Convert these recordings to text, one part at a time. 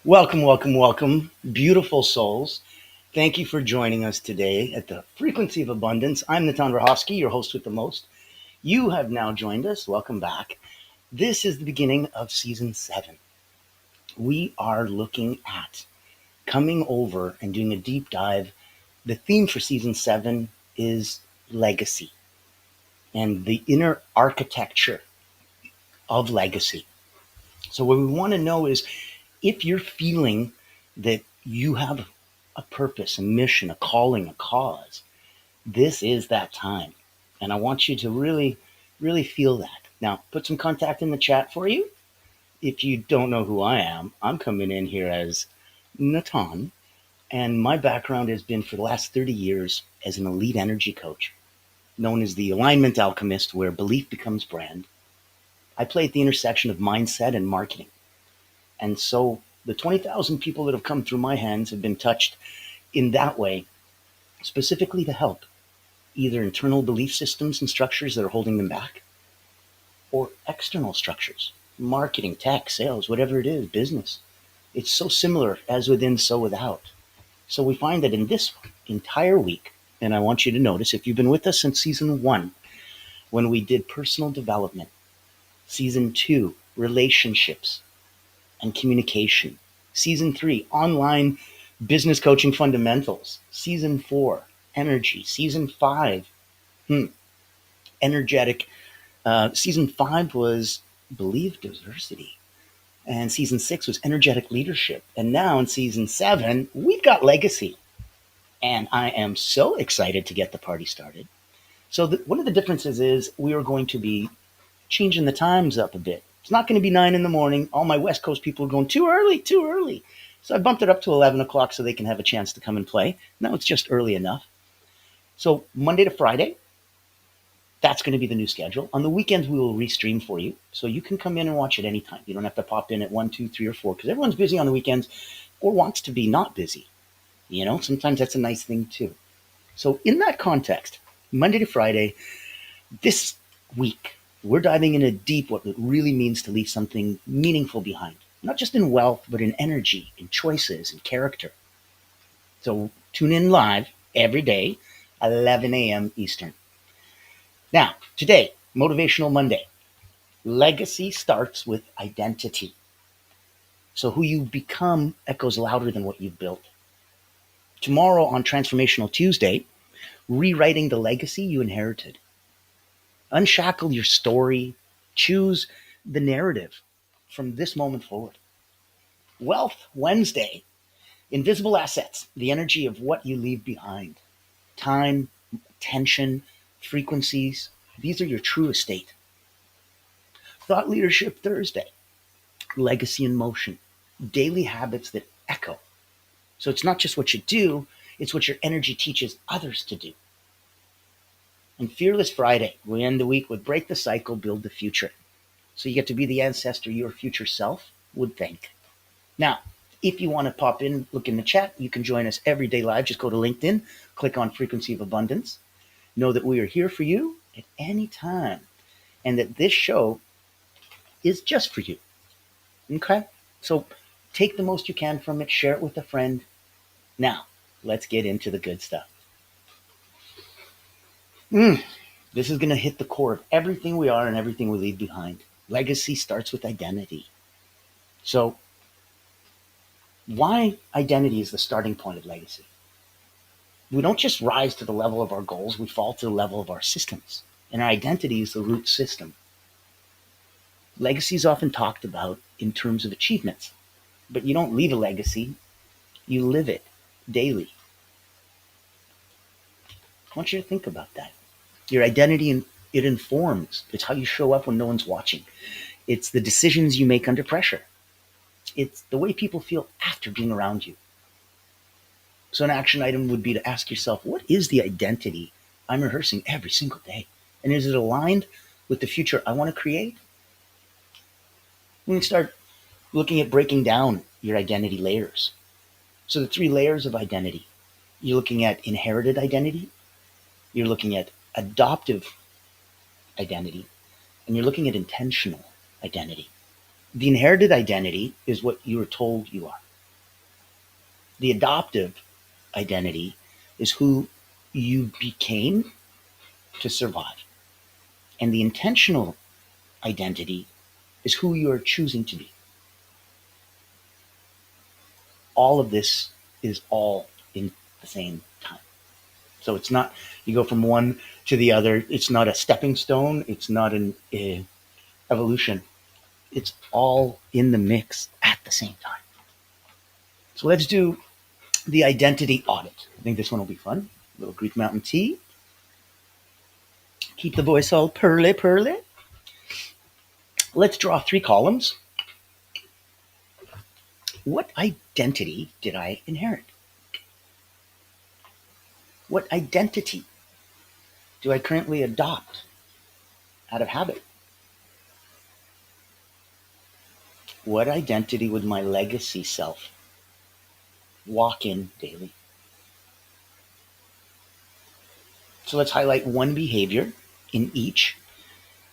Welcome, welcome, welcome, beautiful souls. Thank you for joining us today at the Frequency of Abundance. I'm Natan Rahovsky, your host with the most. You have now joined us. Welcome back. This is the beginning of season 7. We are looking at coming over and doing a deep dive. The theme for season 7 is legacy and the inner architecture of legacy. So, what we want to know is if you're feeling that you have a purpose, a mission, a calling, a cause, this is that time. And I want you to really, really feel that. Now, put some contact in the chat for you. If you don't know who I am, I'm coming in here as Natan, and my background has been for the last 30 years as an elite energy coach, known as the alignment alchemist, where belief becomes brand. I play at the intersection of mindset and marketing. And so the 20,000 people that have come through my hands have been touched in that way, specifically to help either internal belief systems and structures that are holding them back or external structures, marketing, tech, sales, whatever it is, business. It's so similar as within, so without. So we find that in this entire week, and I want you to notice if you've been with us since season 1, when we did personal development, season 2, relationships, and communication. Season 3, online business coaching fundamentals. Season 4, energy. Season 5, energetic. Season 5 was, I believe, diversity. And season 6 was energetic leadership. And now in season 7, we've got legacy. And I am so excited to get the party started. So one of the differences is we are going to be changing the times up a bit. It's not going to be 9 in the morning. All my West Coast people are going too early, too early. So I bumped it up to 11 o'clock so they can have a chance to come and play. Now it's just early enough. So Monday to Friday, that's going to be the new schedule. On the weekends, we will restream for you. So you can come in and watch it anytime. You don't have to pop in at 1, 2, 3, or 4 because everyone's busy on the weekends or wants to be not busy. Sometimes that's a nice thing too. So in that context, Monday to Friday, this week, we're diving into deep what it really means to leave something meaningful behind, not just in wealth, but in energy, in choices, in character. So tune in live every day, 11 a.m. Eastern. Now, today, Motivational Monday. Legacy starts with identity. So who you become echoes louder than what you've built. Tomorrow on Transformational Tuesday, rewriting the legacy you inherited. Unshackle your story. Choose the narrative from this moment forward. Wealth Wednesday. Invisible assets, the energy of what you leave behind. Time, attention, frequencies. These are your true estate. Thought Leadership Thursday. Legacy in motion. Daily habits that echo. So it's not just what you do, it's what your energy teaches others to do. And Fearless Friday, we end the week with Break the Cycle, Build the Future. So you get to be the ancestor your future self would thank. Now, if you want to pop in, look in the chat, you can join us every day live. Just go to LinkedIn, click on Frequency of Abundance. Know that we are here for you at any time and that this show is just for you. Okay? So take the most you can from it, share it with a friend. Now, let's get into the good stuff. This is going to hit the core of everything we are and everything we leave behind. Legacy starts with identity. So, why identity is the starting point of legacy? We don't just rise to the level of our goals, we fall to the level of our systems. And our identity is the root system. Legacy is often talked about in terms of achievements, but you don't leave a legacy, you live it daily. I want you to think about that. Your identity, it informs. It's how you show up when no one's watching. It's the decisions you make under pressure. It's the way people feel after being around you. So an action item would be to ask yourself, what is the identity I'm rehearsing every single day? And is it aligned with the future I want to create? We can start looking at breaking down your identity layers. So the 3 layers of identity. You're looking at inherited identity, you're looking at adoptive identity, and you're looking at intentional identity. The inherited identity is what you were told you are. The adoptive identity is who you became to survive. And the intentional identity is who you are choosing to be. All of this is all in the same time. So it's not, you go from one to the other. It's not a stepping stone. It's not an evolution. It's all in the mix at the same time. So let's do the identity audit. I think this one will be fun. A little Greek Mountain tea. Keep the voice all pearly, pearly. Let's draw 3 columns. What identity did I inherit? What identity do I currently adopt out of habit? What identity would my legacy self walk in daily? So let's highlight one behavior in each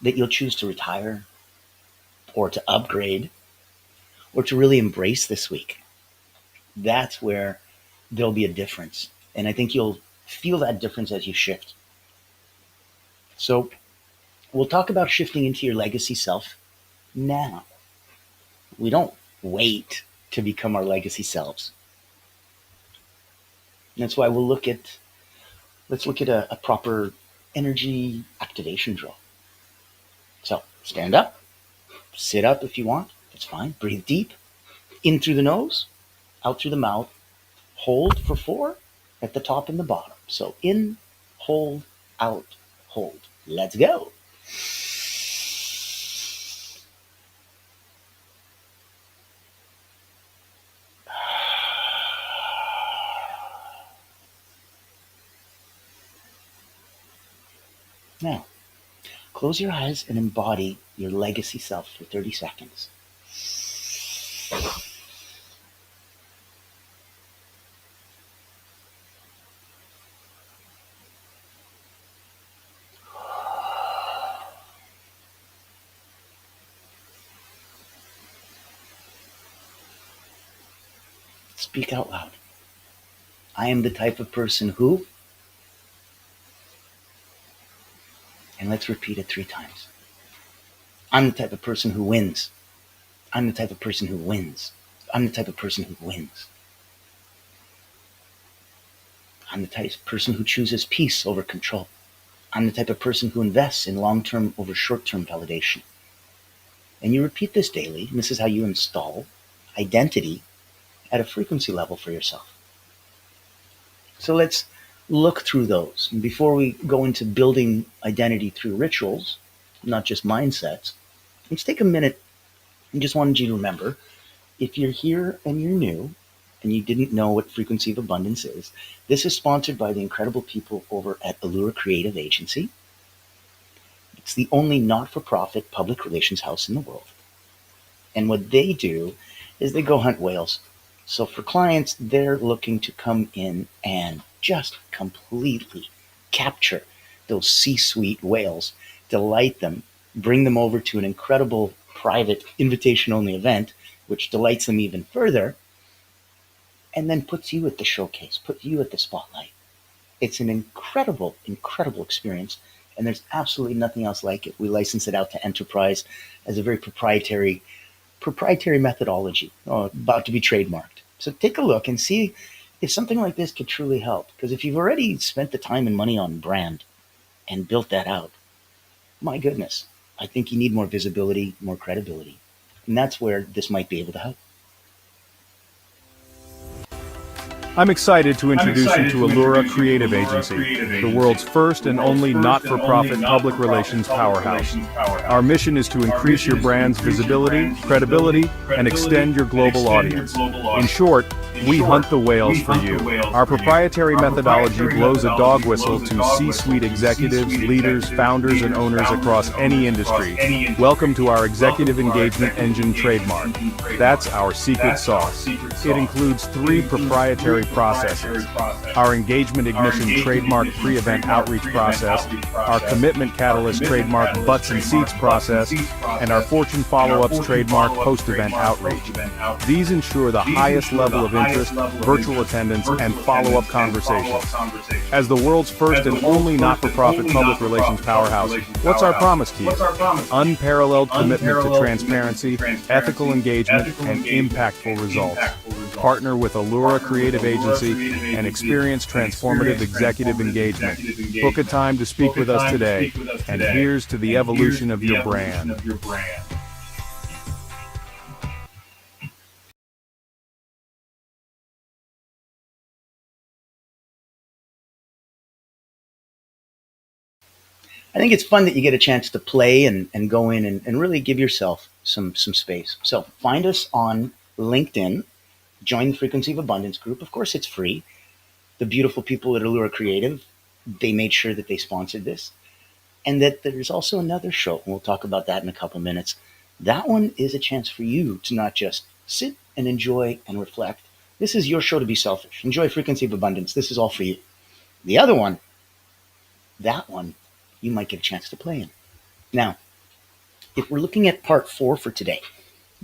that you'll choose to retire or to upgrade or to really embrace this week. That's where there'll be a difference. And I think you'll feel that difference as you shift. So we'll talk about shifting into your legacy self now. We don't wait to become our legacy selves. And that's why let's look at a proper energy activation drill. So stand up, sit up if you want, that's fine. Breathe deep, in through the nose, out through the mouth. Hold for 4 at the top and the bottom. So in, hold, out, hold. Let's go. Now, close your eyes and embody your legacy self for 30 seconds. Speak out loud. I am the type of person who, and let's repeat it 3 times. I'm the type of person who wins. I'm the type of person who wins. I'm the type of person who wins. I'm the type of person who chooses peace over control. I'm the type of person who invests in long-term over short-term validation. And you repeat this daily, and this is how you install identity at a frequency level for yourself. So let's look through those. And before we go into building identity through rituals, not just mindsets, let's take a minute and just wanted you to remember, if you're here and you're new and you didn't know what Frequency of Abundance is, this is sponsored by the incredible people over at Allura Creative Agency. It's the only not-for-profit public relations house in the world. And what they do is they go hunt whales. So for clients, they're looking to come in and just completely capture those C-suite whales, delight them, bring them over to an incredible private invitation-only event, which delights them even further, and then puts you at the showcase, puts you at the spotlight. It's an incredible, incredible experience, and there's absolutely nothing else like it. We license it out to enterprise as a very proprietary methodology, about to be trademarked. So take a look and see if something like this could truly help. Because if you've already spent the time and money on brand and built that out, my goodness, I think you need more visibility, more credibility. And that's where this might be able to help. I'm excited to introduce you to Allura Creative Agency, the world's first and only not-for-profit public relations powerhouse. Our mission is to increase your brand's visibility, credibility, and extend your global audience. In short, we hunt the whales for you. Our proprietary methodology blows a dog whistle to C-suite executives, leaders, founders, and owners across any industry. Welcome to our Executive Engagement Engine trademark. That's our secret sauce. It includes 3 proprietary processes: our Engagement Ignition trademark pre-event outreach process, our Commitment Catalyst trademark butts and seats process, and our Fortune Follow-Ups trademark post-event outreach. These ensure the highest level of interest, virtual attendance, and follow-up conversations. As the world's first and only not-for-profit public relations powerhouse, what's our promise to you? Unparalleled commitment to transparency, ethical engagement, and impactful results. Partner with Allura Creative Agency and experience transformative executive engagement. Book a time to speak with us today, and here's to the evolution of your brand. I think it's fun that you get a chance to play and go in and really give yourself some space. So find us on LinkedIn, join the Frequency of Abundance group. Of course, it's free. The beautiful people at Allura Creative, they made sure that they sponsored this. And that there's also another show, and we'll talk about that in a couple minutes. That one is a chance for you to not just sit and enjoy and reflect. This is your show to be selfish. Enjoy Frequency of Abundance. This is all for you. The other one, that one, you might get a chance to play in. Now, if we're looking at part 4 for today,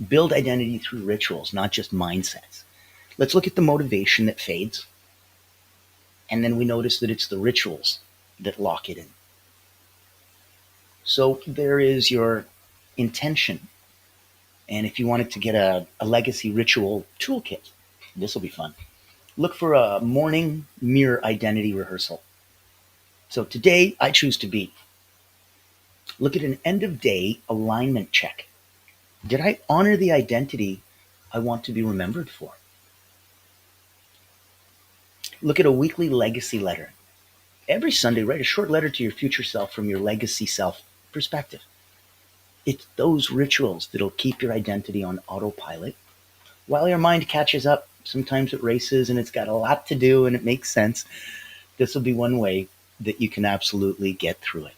build identity through rituals, not just mindsets. Let's look at the motivation that fades, and then we notice that it's the rituals that lock it in. So there is your intention. And if you wanted to get a legacy ritual toolkit, this will be fun. Look for a morning mirror identity rehearsal. So today I choose to be. Look at an end of day alignment check. Did I honor the identity I want to be remembered for? Look at a weekly legacy letter. Every Sunday, write a short letter to your future self from your legacy self perspective. It's those rituals that'll keep your identity on autopilot while your mind catches up. Sometimes it races and it's got a lot to do and it makes sense. This will be one way that you can absolutely get through it.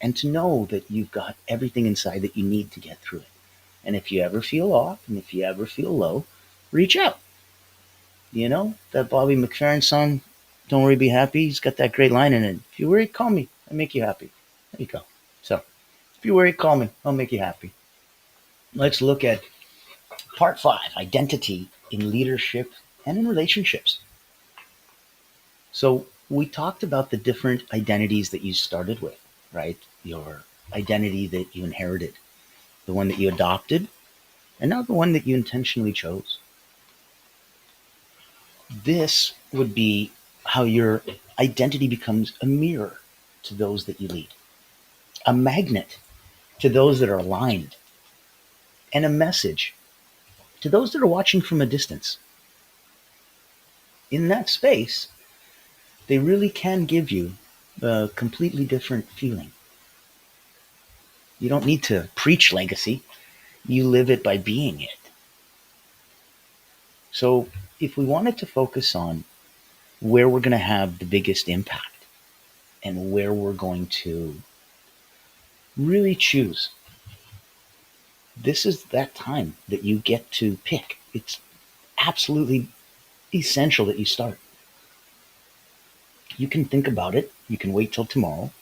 And to know that you've got everything inside that you need to get through it. And if you ever feel off and if you ever feel low, reach out. You know, that Bobby McFerrin song, Don't Worry, Be Happy, he's got that great line in it. If you worry, call me. I'll make you happy. There you go. So, if you worry, call me. I'll make you happy. Let's look at part 5, identity in leadership and in relationships. So, we talked about the different identities that you started with, right? Your identity that you inherited, the one that you adopted, and now the one that you intentionally chose. This would be how your identity becomes a mirror to those that you lead, a magnet to those that are aligned, and a message to those that are watching from a distance. In that space, they really can give you a completely different feeling. You don't need to preach legacy. You live it by being it. So if we wanted to focus on where we're going to have the biggest impact and where we're going to really choose, this is that time that you get to pick. It's absolutely essential that you start. You can think about it. You can wait till tomorrow.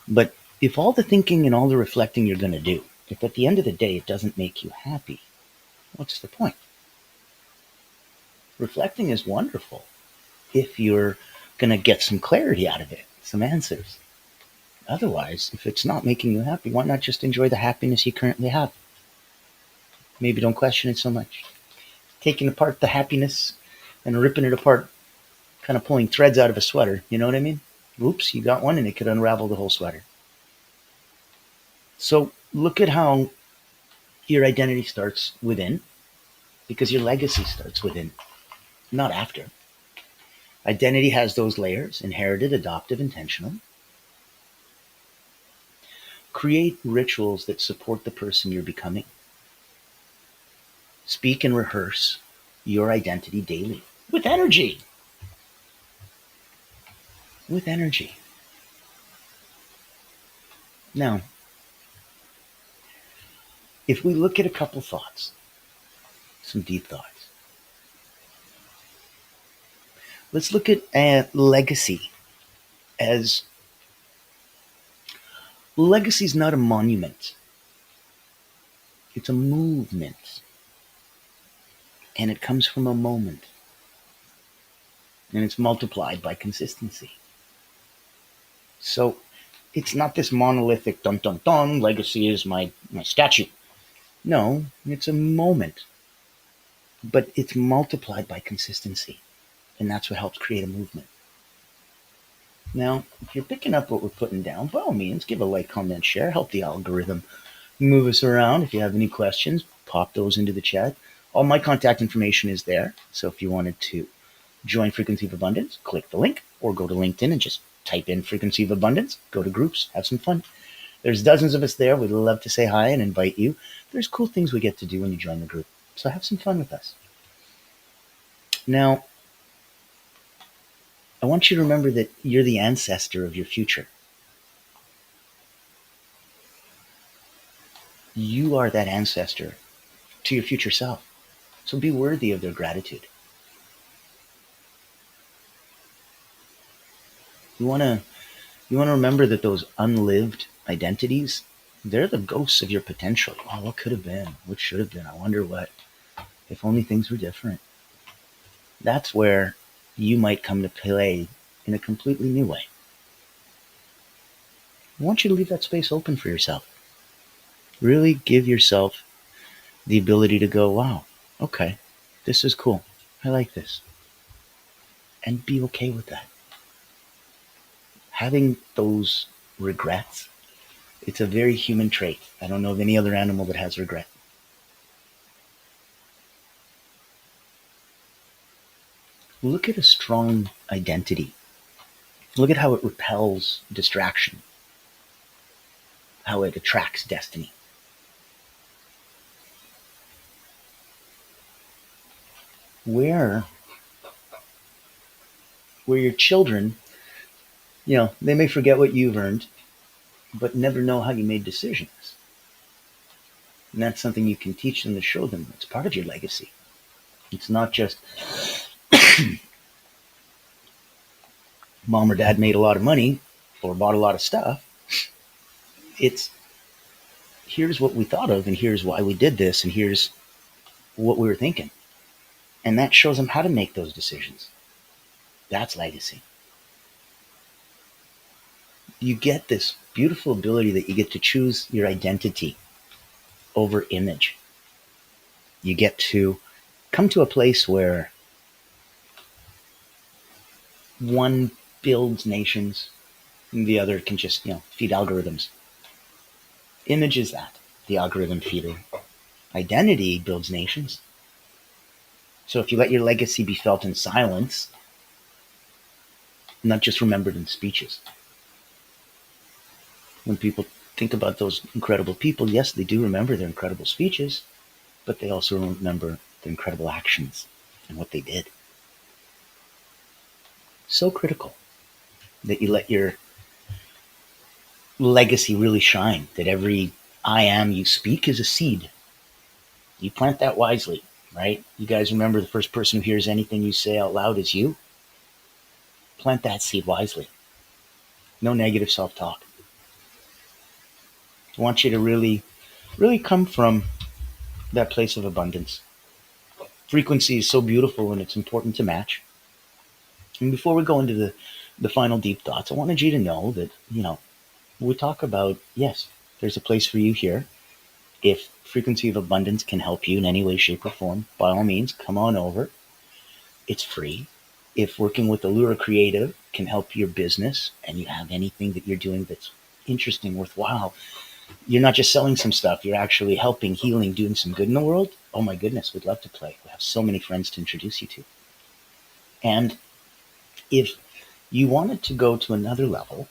But if all the thinking and all the reflecting you're going to do, if at the end of the day it doesn't make you happy, what's the point? Reflecting is wonderful if you're going to get some clarity out of it, some answers. Otherwise, if it's not making you happy, why not just enjoy the happiness you currently have? Maybe don't question it so much. Taking apart the happiness and ripping it apart, kind of pulling threads out of a sweater, you know what I mean? Oops, you got one and it could unravel the whole sweater. So look at how your identity starts within, because your legacy starts within, not after. Identity has those layers: inherited, adoptive, intentional. Create rituals that support the person you're becoming. Speak and rehearse your identity daily with energy. With energy. Now, if we look at a couple thoughts, some deep thoughts, let's look at legacy as legacy is not a monument. It's a movement. And it comes from a moment. and it's multiplied by consistency. So it's not this monolithic dun dun dun, legacy is my statue. No, it's a moment, but it's multiplied by consistency, and that's what helps create a movement. Now, if you're picking up what we're putting down, by all means, give a like, comment, share, help the algorithm move us around. If you have any questions, pop those into the chat. All my contact information is there. So if you wanted to join Frequency of Abundance, click the link or go to LinkedIn and just type in Frequency of Abundance, go to groups, have some fun. There's dozens of us there. We'd love to say hi and invite you. There's cool things we get to do when you join the group. So have some fun with us. Now, I want you to remember that you're the ancestor of your future. You are that ancestor to your future self. So be worthy of their gratitude. You want to remember that those unlived identities, they're the ghosts of your potential. Oh, what could have been? What should have been? I wonder what. If only things were different. That's where you might come to play in a completely new way. I want you to leave that space open for yourself. Really give yourself the ability to go, wow, okay, this is cool. I like this. And be okay with that. Having those regrets, it's a very human trait. I don't know of any other animal that has regret. Look at a strong identity. Look at how it repels distraction, how it attracts destiny. Where your children, they may forget what you've earned, but never know how you made decisions. And that's something you can teach them to show them. It's part of your legacy. It's not just mom or dad made a lot of money or bought a lot of stuff. It's here's what we thought of and here's why we did this and here's what we were thinking. And that shows them how to make those decisions. That's legacy. You get this beautiful ability that you get to choose your identity over image. You get to come to a place where one builds nations and the other can just, feed algorithms. Image is that, the algorithm feeder. Identity builds nations. So if you let your legacy be felt in silence, not just remembered in speeches. When people think about those incredible people, yes, they do remember their incredible speeches, but they also remember their incredible actions and what they did. So critical that you let your legacy really shine, that every I am you speak is a seed. You plant that wisely, right? You guys remember the first person who hears anything you say out loud is you? Plant that seed wisely. No negative self-talk. I want you to really, really come from that place of abundance. Frequency is so beautiful and it's important to match. And before we go into the final deep thoughts, I wanted you to know that, we talk about, yes, there's a place for you here. If Frequency of Abundance can help you in any way, shape, or form, by all means, come on over. It's free. If working with Allura Creative can help your business and you have anything that you're doing that's interesting, worthwhile, you're not just selling some stuff, you're actually helping, healing, doing some good in the world. Oh my goodness, we'd love to play. We have so many friends to introduce you to. And if you wanted to go to another level,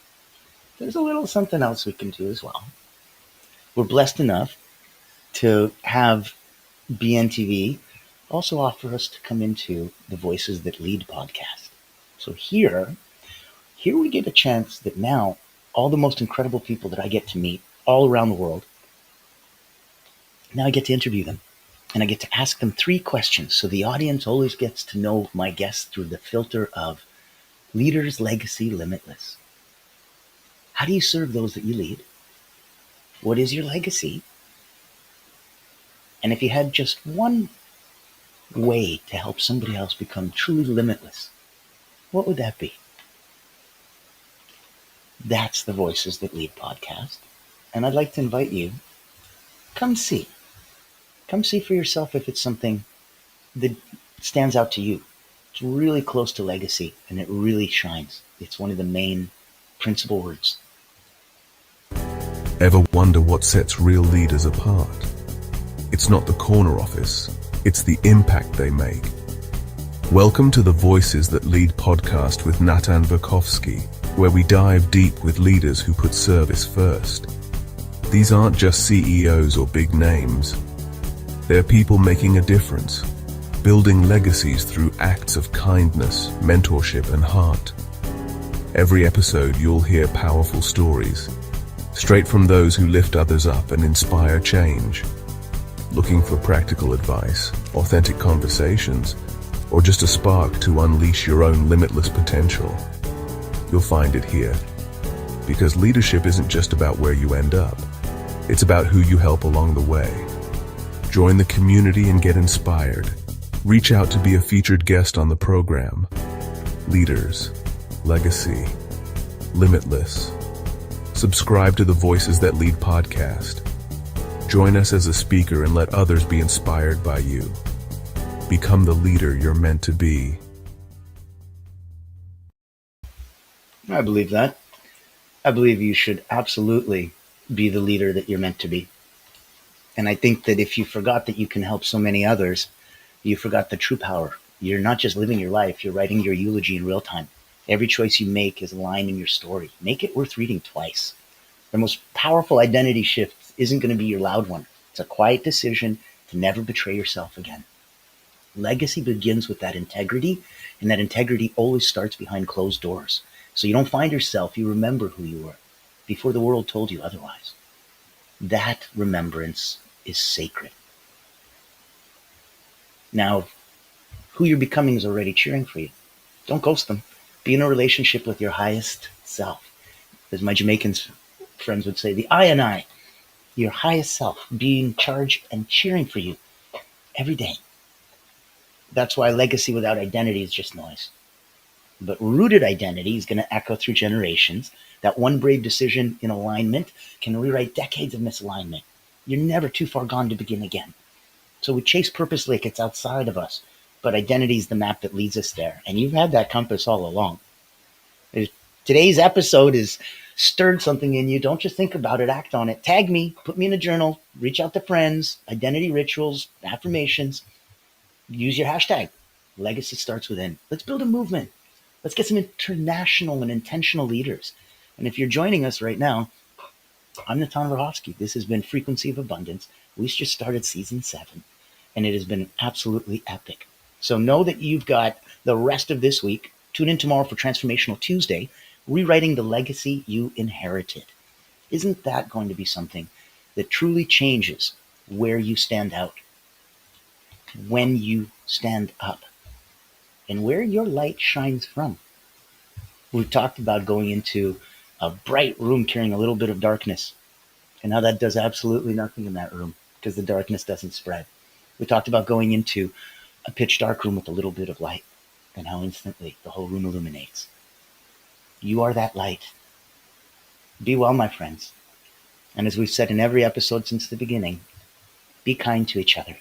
there's a little something else we can do as well. We're blessed enough to have BNTV also offer us to come into the Voices That Lead podcast. So here we get a chance that now all the most incredible people that I get to meet all around the world, now I get to interview them and I get to ask them 3 questions. So the audience always gets to know my guests through the filter of Leaders Legacy Limitless. How do you serve those that you lead? What is your legacy? And if you had just one way to help somebody else become truly limitless, what would that be? That's the Voices That Lead podcast. And I'd like to invite you, come see. Come see for yourself if it's something that stands out to you. It's really close to legacy and it really shines. It's one of the main principal words. Ever wonder what sets real leaders apart? It's not the corner office, it's the impact they make. Welcome to the Voices That Lead podcast with Natan Verkovsky, where we dive deep with leaders who put service first. These aren't just CEOs or big names. They're people making a difference, building legacies through acts of kindness, mentorship, and heart. Every episode you'll hear powerful stories, straight from those who lift others up and inspire change. Looking for practical advice, authentic conversations, or just a spark to unleash your own limitless potential? You'll find it here. Because leadership isn't just about where you end up, it's about who you help along the way. Join the community and get inspired. Reach out to be a featured guest on the program. Leaders, legacy, limitless. Subscribe to the Voices That Lead podcast. Join us as a speaker and let others be inspired by you. Become the leader you're meant to be. I believe that. I believe you should absolutely be the leader that you're meant to be. And I think that if you forgot that you can help so many others, you forgot the true power. You're not just living your life, you're writing your eulogy in real time. Every choice you make is a line in your story. Make it worth reading twice. The most powerful identity shift isn't going to be your loud one. It's a quiet decision to never betray yourself again. Legacy begins with that integrity, and that integrity always starts behind closed doors. So you don't find yourself, you remember who you were before the world told you otherwise. That remembrance is sacred. Now, who you're becoming is already cheering for you. Don't ghost them. Be in a relationship with your highest self. As my Jamaican friends would say, the I and I, your highest self, being in charge and cheering for you every day. That's why legacy without identity is just noise. But rooted identity is going to echo through generations. That one brave decision in alignment can rewrite decades of misalignment. You're never too far gone to begin again. So we chase purpose like it's outside of us, but identity is the map that leads us there. And you've had that compass all along. If today's episode has stirred something in you, don't just think about it, act on it. Tag me, put me in a journal, reach out to friends, identity rituals, affirmations. Use your hashtag. Legacy starts within. Let's build a movement. Let's get some international and intentional leaders. And if you're joining us right now, I'm Natan Verhovsky. This has been Frequency of Abundance. We just started season 7, and it has been absolutely epic. So know that you've got the rest of this week. Tune in tomorrow for Transformational Tuesday, rewriting the legacy you inherited. Isn't that going to be something that truly changes where you stand out, when you stand up, and where your light shines from? We've talked about going into a bright room carrying a little bit of darkness, and how that does absolutely nothing in that room because the darkness doesn't spread. We talked about going into a pitch dark room with a little bit of light and how instantly the whole room illuminates. You are that light. Be well, my friends. And as we've said in every episode since the beginning, be kind to each other.